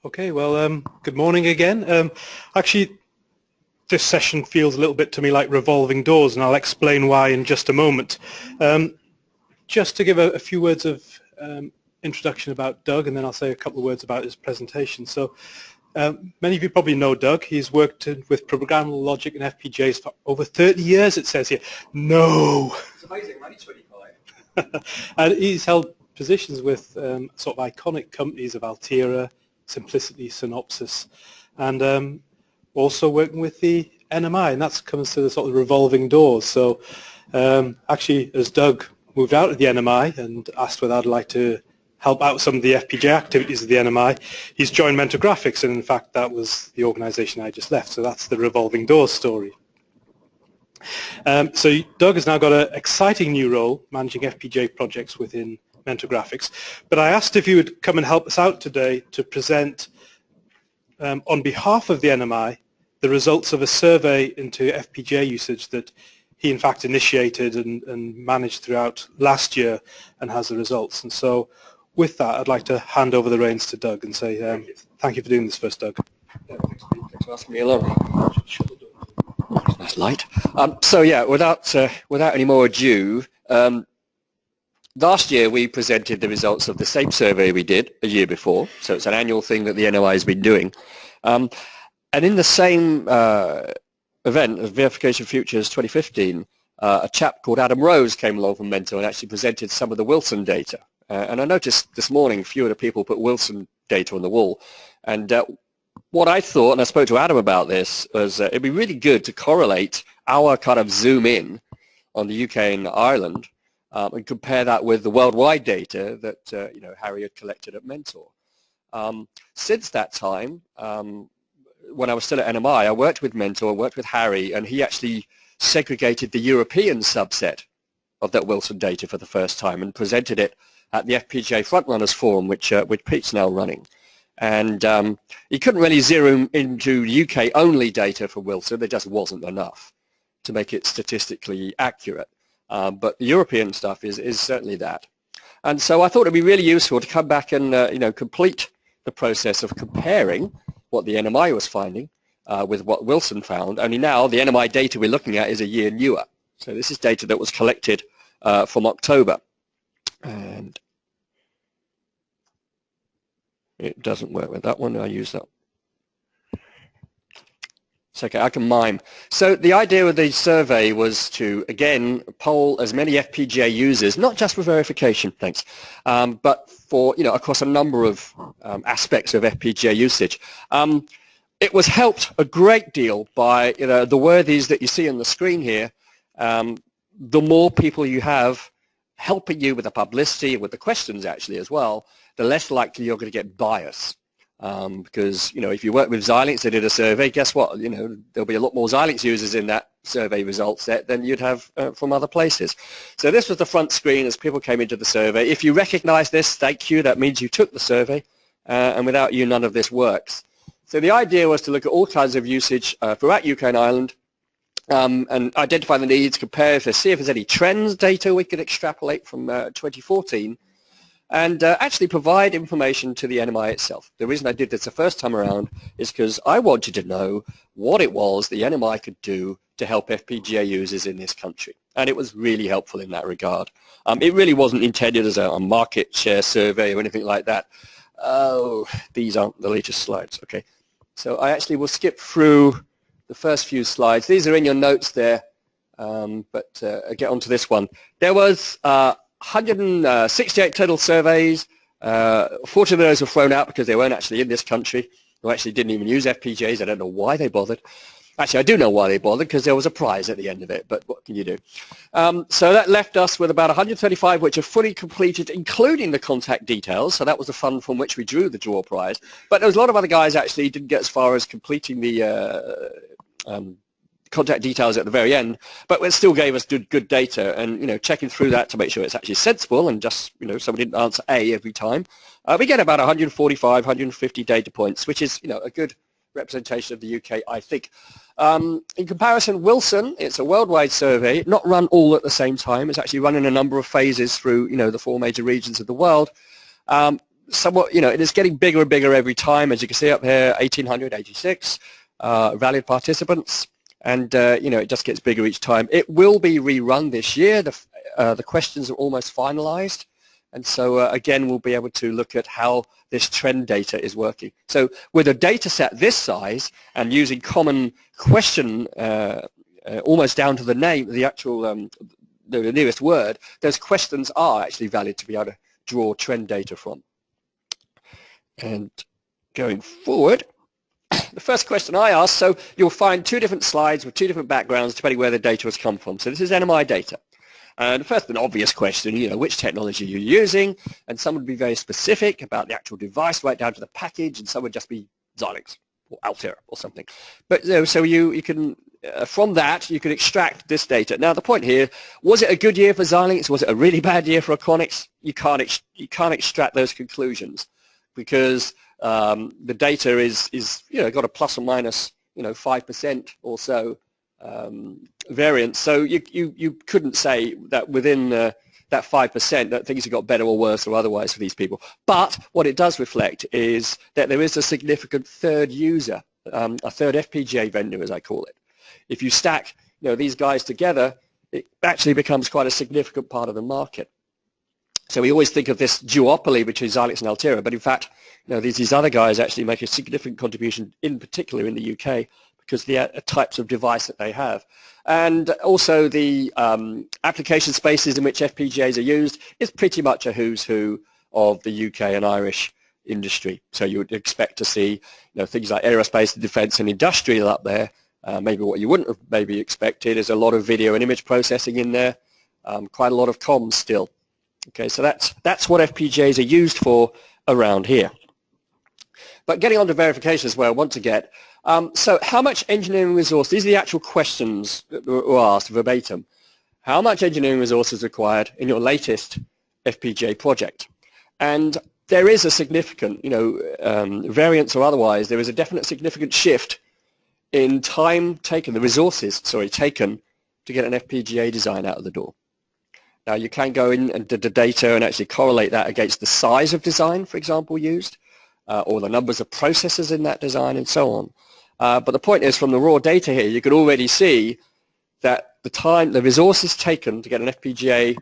Okay, well, good morning again. Actually, this session feels a little bit to me like revolving doors, and I'll explain why in just a moment. Just to give a few words of introduction about Doug, and then I'll say a couple of words about his presentation. So, many of you probably know Doug. He's worked with programmable logic and FPGAs for over 30 years, it says here. No! It's amazing, I'm only 25. And he's held positions with sort of iconic companies of Altera, Simplicity, Synopsys, and also working with the NMI, and that comes to the sort of revolving doors. So actually, as Doug moved out of the NMI and asked whether I'd like to help out some of the FPGA activities of the NMI, he's joined Mentor Graphics, and in fact that was the organization I just left, so that's the revolving doors story. So Doug has now got an exciting new role managing FPGA projects within Mentor Graphics, but I asked if he would come and help us out today to present on behalf of the NMI the results of a survey into FPGA usage that he in fact initiated and managed throughout last year and has the results. And so with that, I'd like to hand over the reins to Doug and say thank you for doing this for us, Doug. Yeah, thanks for asking me along. Nice light. So yeah, without any more ado, last year we presented the results of the same survey we did a year before, so it's an annual thing that the NMI has been doing. And in the same event of Verification Futures 2015, a chap called Adam Rose came along from Mentor and actually presented some of the Wilson data. And I noticed this morning few of the people put Wilson data on the wall. And what I thought, and I spoke to Adam about this, was it'd be really good to correlate our kind of zoom in on the UK and Ireland and compare that with the worldwide data that Harry had collected at Mentor. Since that time, when I was still at NMI, I worked with Mentor, worked with Harry, and he actually segregated the European subset of that Wilson data for the first time and presented it at the FPGA Frontrunners Forum, which Pete's now running. And he couldn't really zero into UK-only data for Wilson. There just wasn't enough to make it statistically accurate. But the European stuff is certainly that. And so I thought it'd be really useful to come back and complete the process of comparing what the NMI was finding with what Wilson found. Only now the NMI data we're looking at is a year newer. So this is data that was collected from October. And it doesn't work with that one. I use that. It's okay, I can mime. So the idea of the survey was to, again, poll as many FPGA users, not just for verification, thanks, but for, across a number of aspects of FPGA usage. It was helped a great deal by, the worthies that you see on the screen here. The more people you have helping you with the publicity, with the questions actually as well, the less likely you're going to get bias. Because, if you work with Xilinx, they did a survey, guess what? There'll be a lot more Xilinx users in that survey result set than you'd have from other places. So this was the front screen as people came into the survey. If you recognize this, thank you. That means you took the survey, and without you, none of this works. So the idea was to look at all kinds of usage throughout UK and Ireland, and identify the needs, compare, see if there's any trends data we could extrapolate from 2014, and actually provide information to the NMI itself. The reason I did this the first time around is because I wanted to know what it was the NMI could do to help FPGA users in this country. And it was really helpful in that regard. It really wasn't intended as a market share survey or anything like that. Oh, these aren't the latest slides. Okay, so I actually will skip through the first few slides. These are in your notes there, but I'll get onto this one. There was 168 total surveys. 40 of those were thrown out because they weren't actually in this country, who actually didn't even use FPGAs. I don't know why they bothered. Actually, I do know why they bothered, because there was a prize at the end of it, but what can you do? So that left us with about 135 which are fully completed, including the contact details. So that was the fund from which we drew the draw prize. But there was a lot of other guys actually didn't get as far as completing the contact details at the very end, but it still gave us good data, and checking through that to make sure it's actually sensible and just somebody didn't answer A every time. We get about 145, 150 data points, which is a good representation of the UK, I think. In comparison, Wilson, it's a worldwide survey, not run all at the same time. It's actually run in a number of phases through the 4 major regions of the world. somewhat, it is getting bigger and bigger every time. As you can see up here, 1,886 valid participants, and it just gets bigger each time. It will be rerun this year. The questions are almost finalized, and so again, we'll be able to look at how this trend data is working. So with a data set this size and using common question, almost down to the name, the actual, the nearest word, those questions are actually valid to be able to draw trend data from. And going forward, the first question I asked, so you'll find two different slides with two different backgrounds depending where the data has come from. So this is NMI data. And first, an obvious question, which technology you're using, and some would be very specific about the actual device right down to the package, and some would just be Xilinx or Altera or something. But so you can, from that, you can extract this data. Now, the point here, was it a good year for Xilinx? Was it a really bad year for Achronix? You can't extract those conclusions because the data is got a plus or minus 5% or so variance. So you couldn't say that within that 5% that things have got better or worse or otherwise for these people. But what it does reflect is that there is a significant third user, a third FPGA vendor, as I call it. If you stack these guys together, it actually becomes quite a significant part of the market. So we always think of this duopoly between Xilinx and Altera, but in fact, these other guys actually make a significant contribution, in particular in the UK, because the types of device that they have. And also the application spaces in which FPGAs are used is pretty much a who's who of the UK and Irish industry. So you would expect to see things like aerospace, defence and industrial up there. Maybe what you wouldn't have maybe expected is a lot of video and image processing in there, quite a lot of comms still. Okay, so that's what FPGAs are used for around here. But getting on to verification is where I want to get. So how much engineering resource, these are the actual questions that were asked verbatim. How much engineering resource is required in your latest FPGA project? And there is a significant, variance or otherwise, there is a definite significant shift in time taken, the resources, taken to get an FPGA design out of the door. Now you can go in and do the data and actually correlate that against the size of design, for example, used, or the numbers of processors in that design and so on. But the point is, from the raw data here, you can already see that the resources taken to get an FPGA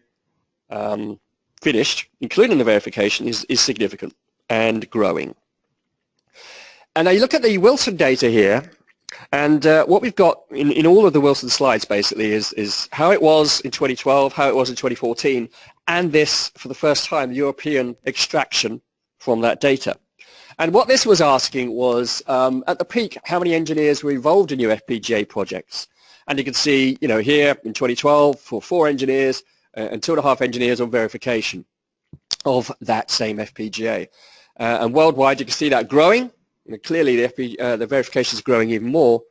finished, including the verification, is significant and growing. And now you look at the Wilson data here, and what we've got in all of the Wilson slides basically is how it was in 2012, how it was in 2014, and this, for the first time, European extraction from that data. And what this was asking was, at the peak, how many engineers were involved in your FPGA projects? And you can see, here in 2012, for 4 engineers and 2.5 engineers on verification of that same FPGA. And worldwide, you can see that growing. And clearly, the verification is growing even more.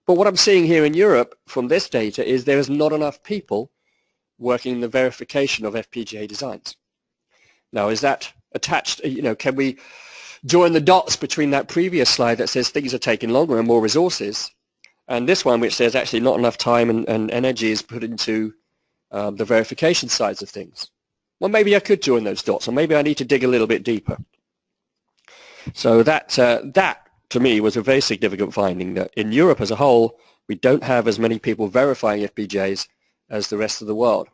But what I'm seeing here in Europe from this data is there is not enough people working in the verification of FPGA designs. Now, is that attached? Can we join the dots between that previous slide that says things are taking longer and more resources, and this one which says actually not enough time and energy is put into the verification sides of things? Well, maybe I could join those dots, or maybe I need to dig a little bit deeper. So that to me was a very significant finding, that in Europe as a whole, we don't have as many people verifying FPGAs as the rest of the world.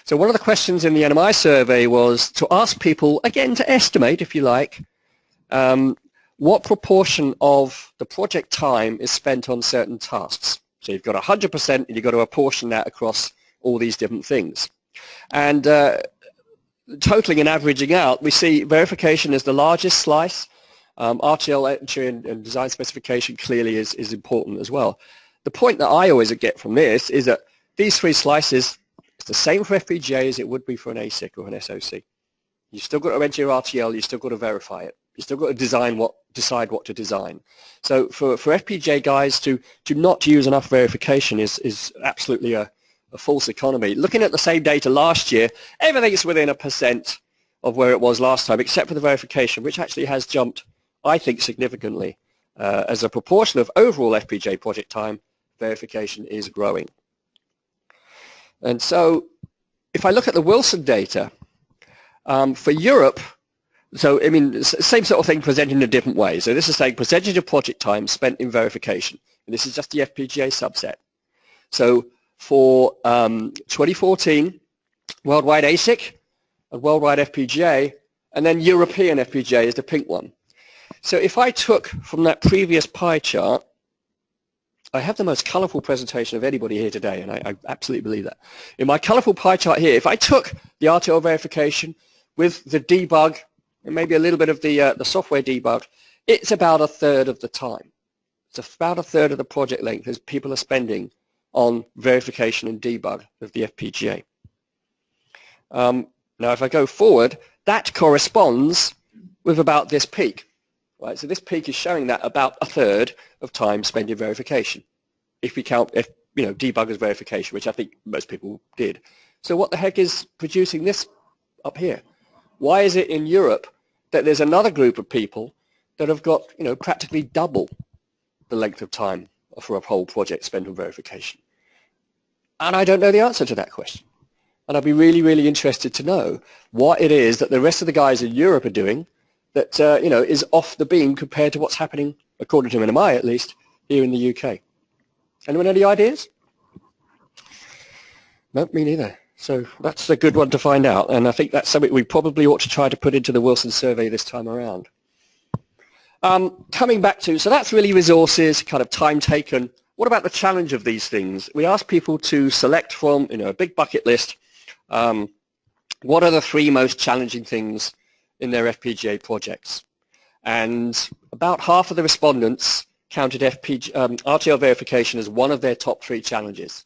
So one of the questions in the NMI survey was to ask people, again, to estimate, if you like, what proportion of the project time is spent on certain tasks. So you've got 100% and you've got to apportion that across all these different things. And totaling and averaging out, we see verification is the largest slice. RTL entry and design specification clearly is important as well. The point that I always get from this is that these 3 slices, it's the same for FPGA as it would be for an ASIC or an SoC. You've still got to enter your RTL, you've still got to verify it. You've still got to decide what to design. So for FPGA guys to not use enough verification is absolutely a false economy. Looking at the same data last year, everything's within 1% of where it was last time, except for the verification, which actually has jumped, I think, significantly. As a proportion of overall FPGA project time, verification is growing. And so if I look at the Wilson data, for Europe, So, I mean, same sort of thing presented in a different way. So this is saying percentage of project time spent in verification. And this is just the FPGA subset. So for 2014, worldwide ASIC, and worldwide FPGA, and then European FPGA is the pink one. So if I took from that previous pie chart, I have the most colorful presentation of anybody here today, and I absolutely believe that. In my colorful pie chart here, if I took the RTL verification with the debug, and maybe a little bit of the software debug, it's about a third of the time. It's about a third of the project length as people are spending on verification and debug of the FPGA. Now, if I go forward, that corresponds with about this peak. Right, so this peak is showing that about a third of time spent in verification, if we count debug as verification, which I think most people did. So what the heck is producing this up here? Why is it in Europe that there's another group of people that have got practically double the length of time for a whole project spent on verification? And I don't know the answer to that question. And I'd be really, really interested to know what it is that the rest of the guys in Europe are doing that is off the beam compared to what's happening, according to NMI at least, here in the UK. Anyone any ideas? No, me neither. So that's a good one to find out, and I think that's something we probably ought to try to put into the Wilson survey this time around. Coming back to, so that's really resources, kind of time taken. What about the challenge of these things? We asked people to select from a big bucket list. What are the 3 most challenging things in their FPGA projects? And about half of the respondents counted RTL verification as one of their top 3 challenges.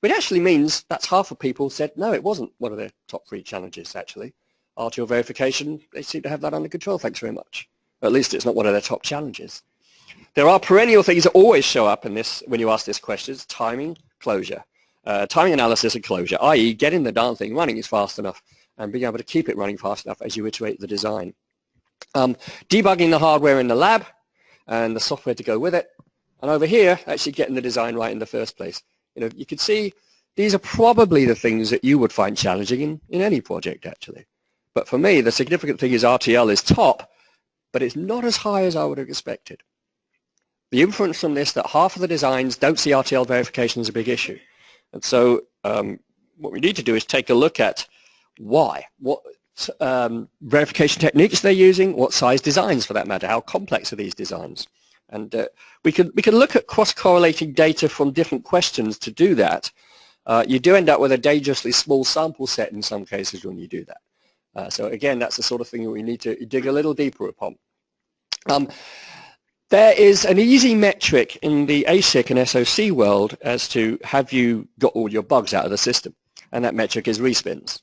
Which actually means that's half of people said, no, it wasn't one of their top 3 challenges, actually. RTL verification, they seem to have that under control, thanks very much. At least it's not one of their top challenges. There are perennial things that always show up in this when you ask this question: timing, closure. Timing analysis and closure, i.e. getting the darn thing running is fast enough and being able to keep it running fast enough as you iterate the design. Debugging the hardware in the lab and the software to go with it. And over here, actually getting the design right in the first place. You can see these are probably the things that you would find challenging in any project, actually. But for me, the significant thing is RTL is top, but it's not as high as I would have expected. The inference from this that half of the designs don't see RTL verification as a big issue. And so what we need to do is take a look at why, what verification techniques they're using, what size designs for that matter, how complex are these designs. And we can look at cross-correlating data from different questions to do that. You do end up with a dangerously small sample set in some cases when you do that. So again, that's the sort of thing that we need to dig a little deeper upon. There is an easy metric in the ASIC and SoC world as to have you got all your bugs out of the system, and that metric is respins.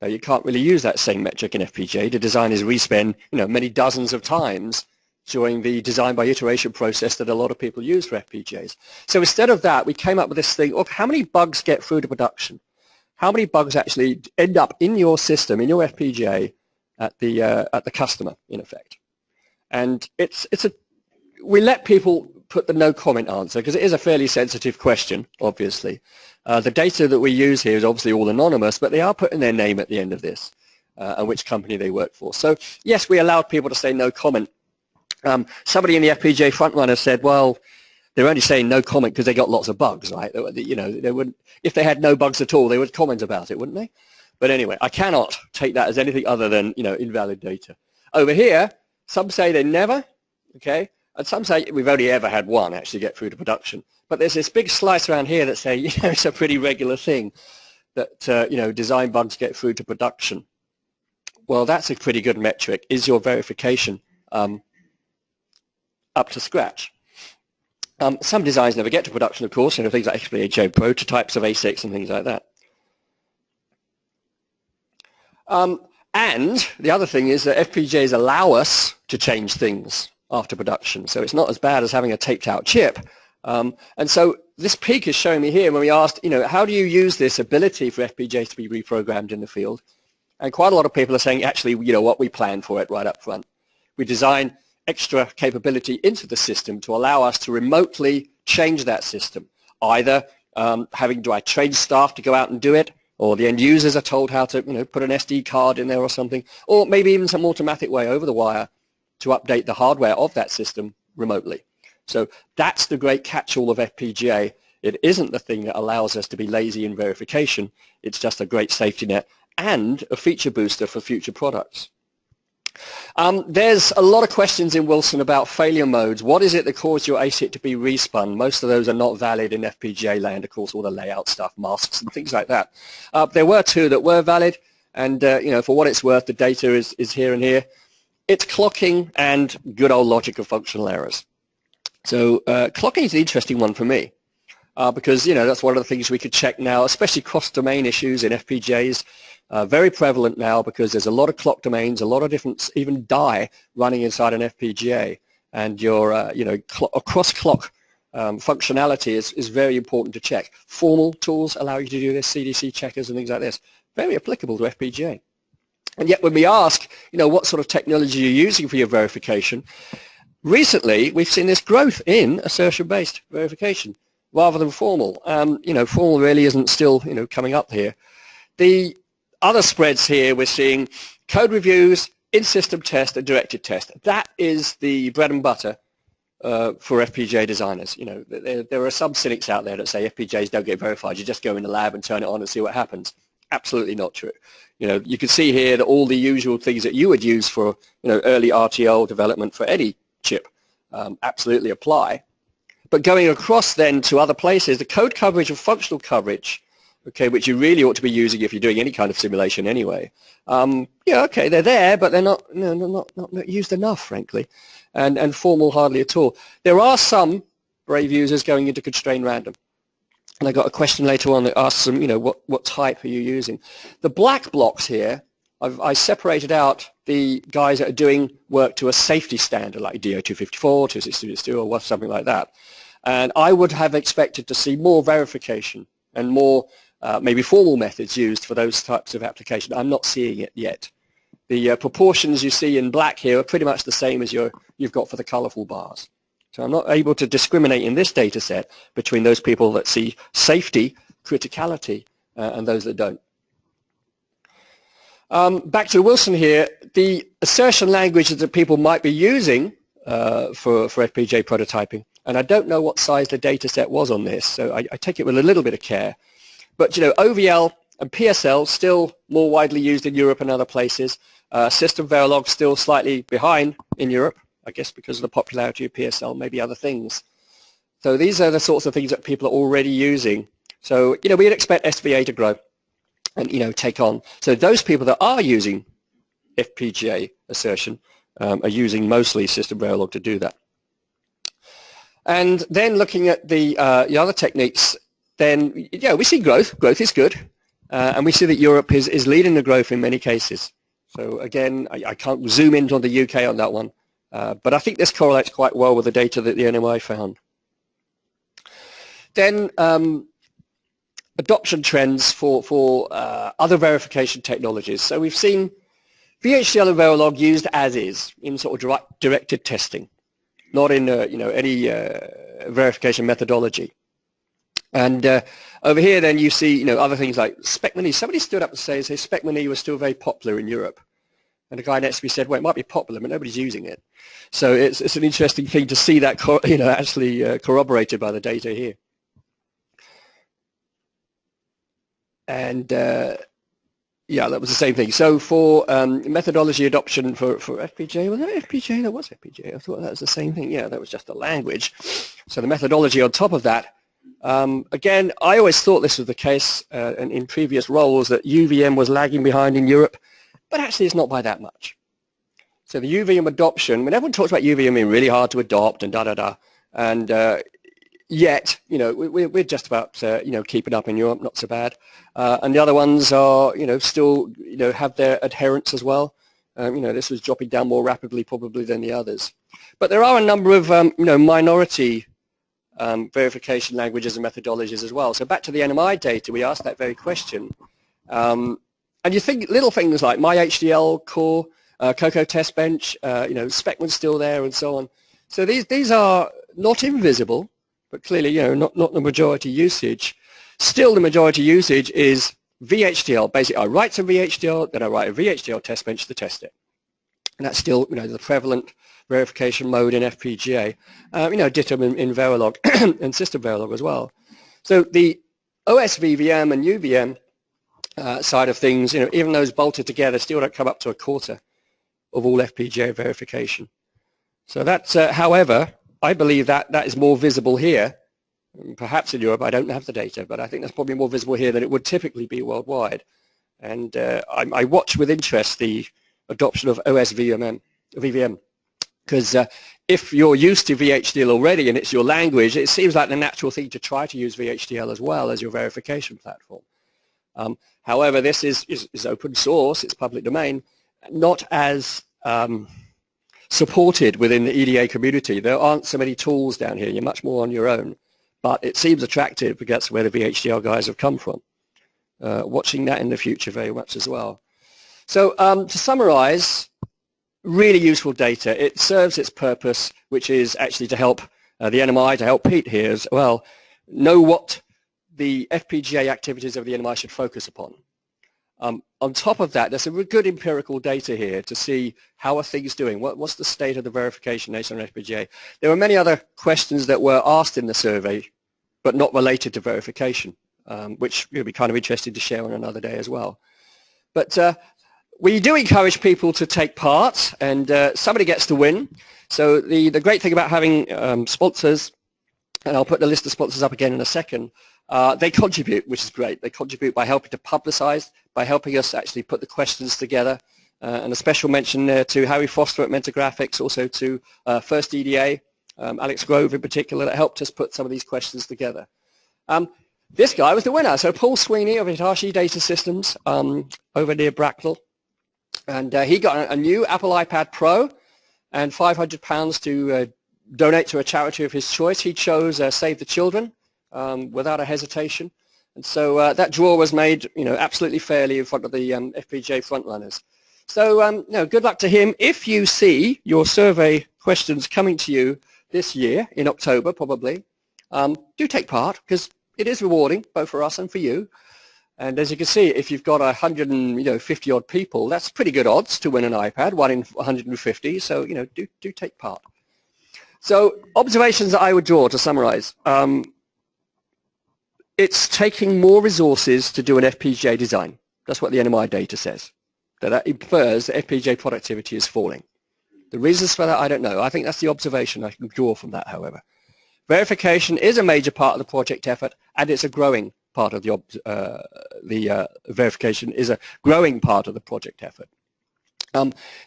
Now you can't really use that same metric in FPGA. The design is respin, many dozens of times during the design by iteration process that a lot of people use for FPGAs. So instead of that, we came up with this thing of how many bugs get through to production? How many bugs actually end up in your system, in your FPGA, at the customer, in effect? And we let people put the no comment answer because it is a fairly sensitive question, obviously. The data that we use here is obviously all anonymous, but they are putting their name at the end of this and which company they work for. So yes, we allowed people to say no comment. Somebody in the FPGA frontrunner said, well, they're only saying no comment because they got lots of bugs, right? They wouldn't, if they had no bugs at all, they would comment about it, wouldn't they? But anyway, I cannot take that as anything other than, invalid data. Over here, some say they never, okay? And some say we've only ever had one actually get through to production. But there's this big slice around here that say, it's a pretty regular thing that, design bugs get through to production. Well, that's a pretty good metric. Is your verification up to scratch? Some designs never get to production, of course, things like FPGA prototypes of ASICs and things like that. And the other thing is that FPGAs allow us to change things after production. So it's not as bad as having a taped out chip. And so this peak is showing me here when we asked, how do you use this ability for FPGAs to be reprogrammed in the field? And quite a lot of people are saying, actually, what we plan for it right up front. We design extra capability into the system to allow us to remotely change that system. Either do I train staff to go out and do it, or the end users are told how to, put an SD card in there or something, or maybe even some automatic way over the wire to update the hardware of that system remotely. So that's the great catch-all of FPGA. It isn't the thing that allows us to be lazy in verification. It's just a great safety net and a feature booster for future products. There's a lot of questions in Wilson about failure modes. What is it that caused your ASIC to be respun? Most of those are not valid in FPGA land, of course, all the layout stuff, masks and things like that. There were two that were valid, and for what it's worth, the data is here and here. It's clocking and good old logic of functional errors. So clocking is an interesting one for me. Because, that's one of the things we could check now, especially cross-domain issues in FPGAs, very prevalent now because there's a lot of clock domains, a lot of different, even die running inside an FPGA. And your, cross-clock functionality is very important to check. Formal tools allow you to do this, CDC checkers and things like this. Very applicable to FPGA. And yet when we ask, what sort of technology you're using for your verification, recently we've seen this growth in assertion-based verification rather than formal. Formal really isn't still, coming up here. The other spreads here, we're seeing code reviews, in-system test, and directed test. That is the bread and butter for FPGA designers. There are some cynics out there that say FPGAs don't get verified. You just go in the lab and turn it on and see what happens. Absolutely not true. You can see here that all the usual things that you would use for, early RTL development for any chip absolutely apply. But going across then to other places, the code coverage and functional coverage, okay, which you really ought to be using if you're doing any kind of simulation anyway. Okay, they're there, but they're not used enough, frankly, and formal hardly at all. There are some brave users going into constrained random. And I got a question later on that asks them, what type are you using? The black blocks here, I separated out the guys that are doing work to a safety standard like DO254, 262, or something like that. And I would have expected to see more verification and more maybe formal methods used for those types of applications. I'm not seeing it yet. The proportions you see in black here are pretty much the same as you've got for the colorful bars. So I'm not able to discriminate in this data set between those people that see safety, criticality, and those that don't. Back to Wilson here, the assertion languages that people might be using for FPGA prototyping, and I don't know what size the data set was on this, so I take it with a little bit of care. But, OVL and PSL still more widely used in Europe and other places. System Verilog still slightly behind in Europe, I guess because of the popularity of PSL, maybe other things. So these are the sorts of things that people are already using. So, we'd expect SVA to grow and, take on. So those people that are using FPGA assertion are using mostly System Verilog to do that. And then looking at the other techniques, then, we see growth. Growth is good. And we see that Europe is leading the growth in many cases. So again, I can't zoom into the UK on that one. But I think this correlates quite well with the data that the NMI found. Then adoption trends for other verification technologies. So we've seen VHDL and Verilog used as is in sort of directed testing, not in any verification methodology. And over here, then you see other things like SpecMini. Somebody stood up and says SpecMini was still very popular in Europe. And the guy next to me said, well, it might be popular, but nobody's using it. So it's an interesting thing to see that actually corroborated by the data here. And yeah, that was the same thing. So for methodology adoption for FPGA, was that FPGA? That was FPGA. I thought that was the same thing. Yeah, that was just a language. So the methodology on top of that. Again, I always thought this was the case and in previous roles that UVM was lagging behind in Europe. But actually, it's not by that much. So the UVM adoption, when everyone talks about UVM being really hard to adopt and da-da-da, and yet, we're just about, keeping up in Europe, not so bad. And the other ones are, still, have their adherence as well. This was dropping down more rapidly probably than the others. But there are a number of, minority verification languages and methodologies as well. So back to the NMI data, we asked that very question. And you think little things like MyHDL core, Cocoa test bench, SpecMan's still there and so on. So these are not invisible, but clearly, not the majority usage. Still, the majority usage is VHDL, basically I write to VHDL, then I write a VHDL test bench to test it. And that's still, the prevalent verification mode in FPGA. Ditto in Verilog and system Verilog as well. So the OS VVM and UVM side of things, even those bolted together still don't come up to a quarter of all FPGA verification. So that's, however, I believe that is more visible here. Perhaps in Europe, I don't have the data, but I think that's probably more visible here than it would typically be worldwide. And I watch with interest the adoption of OS VVM, because if you're used to VHDL already and it's your language, it seems like the natural thing to try to use VHDL as well as your verification platform. However, this is open source, it's public domain, not as supported within the EDA community. There aren't so many tools down here, you're much more on your own. But it seems attractive because that's where the VHDL guys have come from. Watching that in the future very much as well. So to summarize, really useful data. It serves its purpose, which is actually to help the NMI, to help Pete here as well, know what the FPGA activities of the NMI should focus upon. On top of that, there's some good empirical data here to see how are things doing. What's the state of the verification nation on FPGA? There were many other questions that were asked in the survey, but not related to verification, which would be kind of interesting to share on another day as well. But we do encourage people to take part, and somebody gets to win. So the great thing about having sponsors, and I'll put the list of sponsors up again in a second, they contribute, which is great. They contribute by helping to publicize, by helping us actually put the questions together. And a special mention there to Harry Foster at Mentor Graphics, also to First EDA, Alex Grove in particular, that helped us put some of these questions together. This guy was the winner. So Paul Sweeney of Hitachi Data Systems over near Bracknell. And he got a new Apple iPad Pro and £500 to donate to a charity of his choice. He chose Save the Children. Without a hesitation, and so that draw was made, absolutely fairly in front of the FPGA frontrunners. So, good luck to him. If you see your survey questions coming to you this year in October, probably, do take part because it is rewarding both for us and for you. And as you can see, if you've got 150 odd people, that's pretty good odds to win an iPad, 1 in 150. So, do take part. So, observations that I would draw to summarize. It's taking more resources to do an FPGA design. That's what the NMI data says. That infers that FPGA productivity is falling. The reasons for that, I don't know. I think that's the observation I can draw from that, however. Verification is a major part of the project effort, and it's a growing part of the verification is a growing part of the project effort.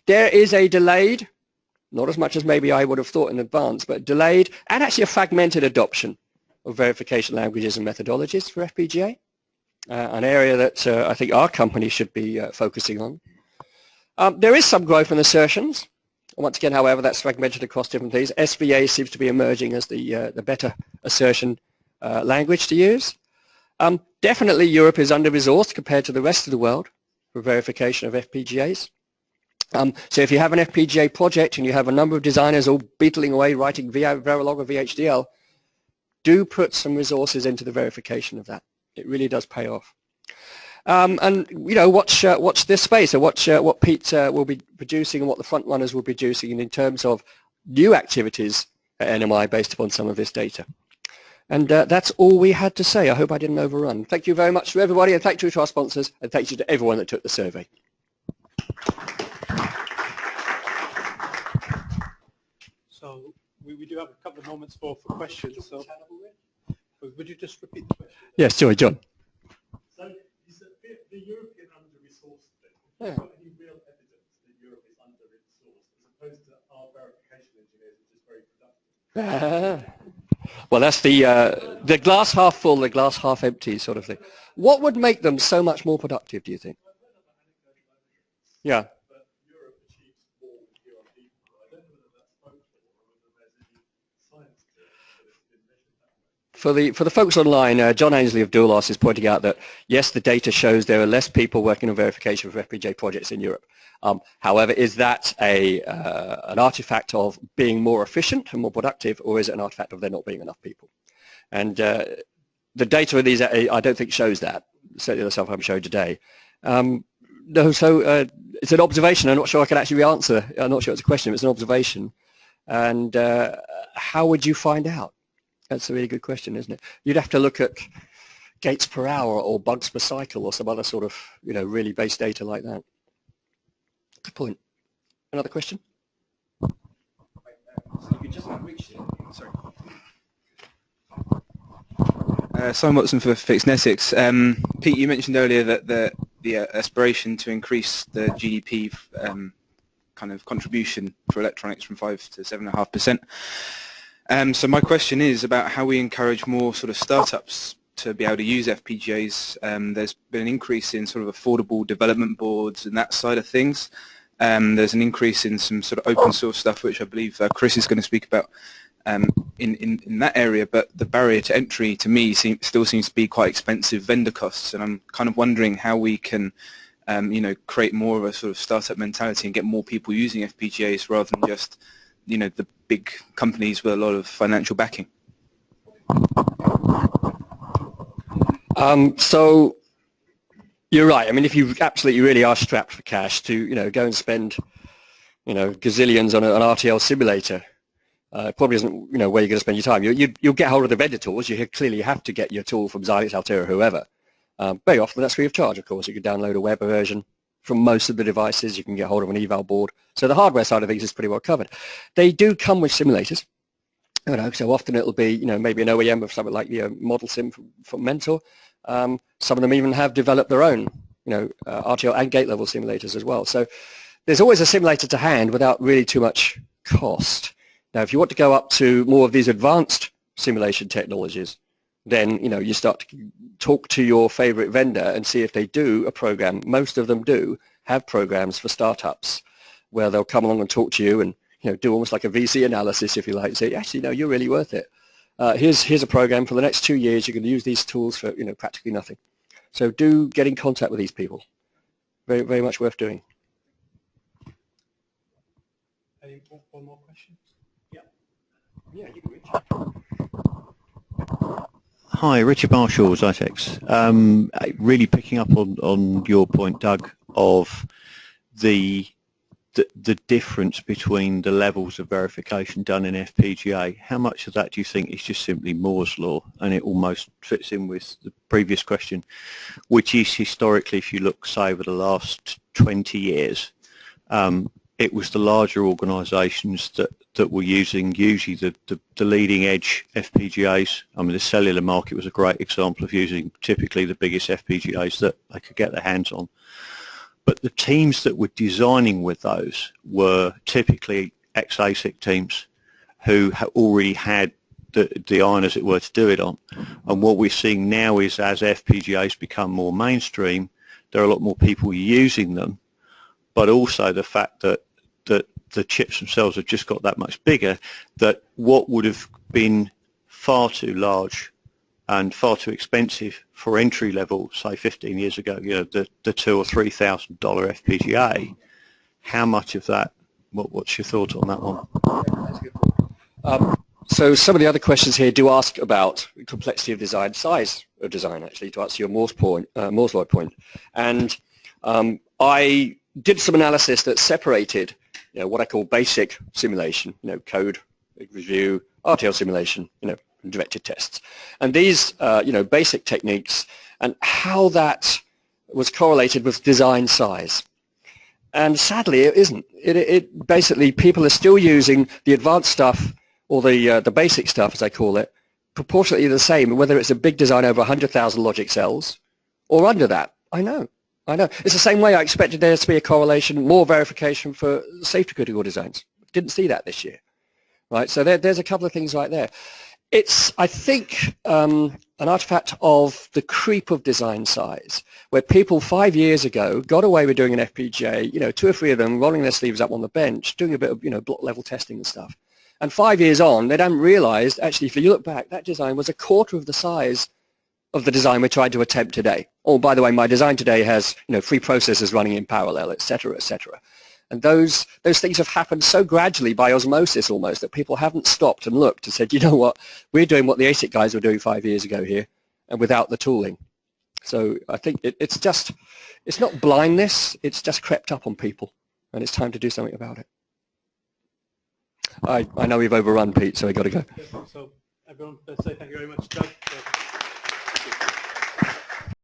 There is a delayed, not as much as maybe I would have thought in advance, but delayed and actually a fragmented adoption of verification languages and methodologies for FPGA, an area that I think our company should be focusing on. There is some growth in assertions. Once again, however, that's fragmented across different things. SVA seems to be emerging as the better assertion language to use. Definitely Europe is under-resourced compared to the rest of the world for verification of FPGAs. So if you have an FPGA project and you have a number of designers all beetling away writing Verilog or VHDL, do put some resources into the verification of that. It really does pay off. And watch this space, or watch what Pete will be producing and what the front runners will be producing in terms of new activities at NMI based upon some of this data. And that's all we had to say. I hope I didn't overrun. Thank you very much to everybody, and thank you to our sponsors, and thank you to everyone that took the survey. So we do have a couple of moments for questions. So would you just repeat the question? Yes, sorry, John. So the European under-resourced thing, have you got any real evidence that Europe is under-resourced as opposed to our verification engineers, which is very productive? Well, that's the glass half full, the glass half empty sort of thing. What would make them so much more productive, do you think? Yeah. But Europe achieves more with fewer people. I don't know whether that's functional or whether there's any science to it, but it's been measured that way. For the folks online, John Ainsley of Doulos is pointing out that, yes, the data shows there are less people working on verification for FPGA projects in Europe. However, is that an artifact of being more efficient and more productive, or is it an artifact of there not being enough people? And the data of these, I don't think shows that, certainly the stuff I'm showing today. No, so it's an observation. I'm not sure I can actually answer. I'm not sure it's a question. It's an observation. And how would you find out? That's a really good question, isn't it? You'd have to look at gates per hour or bugs per cycle or some other sort of, really base data like that. Good point. Another question? So you just reached it. Sorry. Simon Watson for Fixnetics. Pete, you mentioned earlier that the aspiration to increase the GDP kind of contribution for electronics from 5 to 7.5%. So my question is about how we encourage more sort of startups to be able to use FPGAs. There's been an increase in sort of affordable development boards and that side of things. There's an increase in some sort of open source stuff, which I believe Chris is going to speak about in that area. But the barrier to entry, to me, still seems to be quite expensive vendor costs. And I'm kind of wondering how we can, create more of a sort of startup mentality and get more people using FPGAs rather than just, the big companies with a lot of financial backing. So you're right. I mean, if you absolutely really are strapped for cash to, go and spend, gazillions on an RTL simulator, probably isn't, where you're going to spend your time. You'll get hold of the vendor tools. You clearly have to get your tool from Xilinx, Altera, whoever. Very often that's free of charge, of course. You can download a web version from most of the devices. You can get hold of an eval board. So the hardware side of things is pretty well covered. They do come with simulators. So often it'll be, maybe an OEM of something like the model sim from Mentor. Some of them even have developed their own, RTL and gate level simulators as well. So there's always a simulator to hand without really too much cost. Now, if you want to go up to more of these advanced simulation technologies, then, you start to talk to your favorite vendor and see if they do a program. Most of them do have programs for startups where they'll come along and talk to you and, do almost like a VC analysis, if you like, and say, actually, no, you're really worth it. Here's a program for the next 2 years. You can use these tools for, practically nothing. So do get in contact with these people. Very, very much worth doing. One more question? Yeah, you can reach. Hi, Richard Marshall, Xytex. Really picking up on your point, Doug, of the difference between the levels of verification done in FPGA. How much of that do you think is just simply Moore's law? And it almost fits in with the previous question, which is historically, if you look, say, over the last 20 years, it was the larger organisations that were using usually the leading edge FPGAs. I mean, the cellular market was a great example of using typically the biggest FPGAs that they could get their hands on. But the teams that were designing with those were typically ex-ASIC teams who already had the iron, as it were, to do it on. And what we're seeing now is as FPGAs become more mainstream, there are a lot more people using them, but also the fact that the chips themselves have just got that much bigger, that what would have been far too large and far too expensive for entry level, say 15 years ago, the $2,000 or $3,000 FPGA, how much of that, what's your thought on that one? So some of the other questions here do ask about complexity of design, size of design, actually, to answer your Moore's law point. And I did some analysis that separated what I call basic simulation, code review, RTL simulation, directed tests. And these, basic techniques and how that was correlated with design size. And sadly, it isn't. It basically, people are still using the advanced stuff or the basic stuff, as I call it, proportionately the same, whether it's a big design over 100,000 logic cells or under that. I know. It's the same way I expected there to be a correlation, more verification for safety critical designs. Didn't see that this year, right? So there's a couple of things right there. It's, I think, an artifact of the creep of design size, where people 5 years ago got away with doing an FPGA, 2 or 3 of them rolling their sleeves up on the bench, doing a bit of, block level testing and stuff. And 5 years on, they hadn't realized, actually, if you look back, that design was a quarter of the size of the design we're trying to attempt today. Oh, by the way, my design today has, 3 processors running in parallel, et cetera, et cetera. And those things have happened so gradually by osmosis almost that people haven't stopped and looked and said, you know what, we're doing what the ASIC guys were doing 5 years ago here, and without the tooling. So I think it's not blindness, it's just crept up on people, and it's time to do something about it. I know we've overrun, Pete, so we've got to go. So everyone, let's say thank you very much, Doug.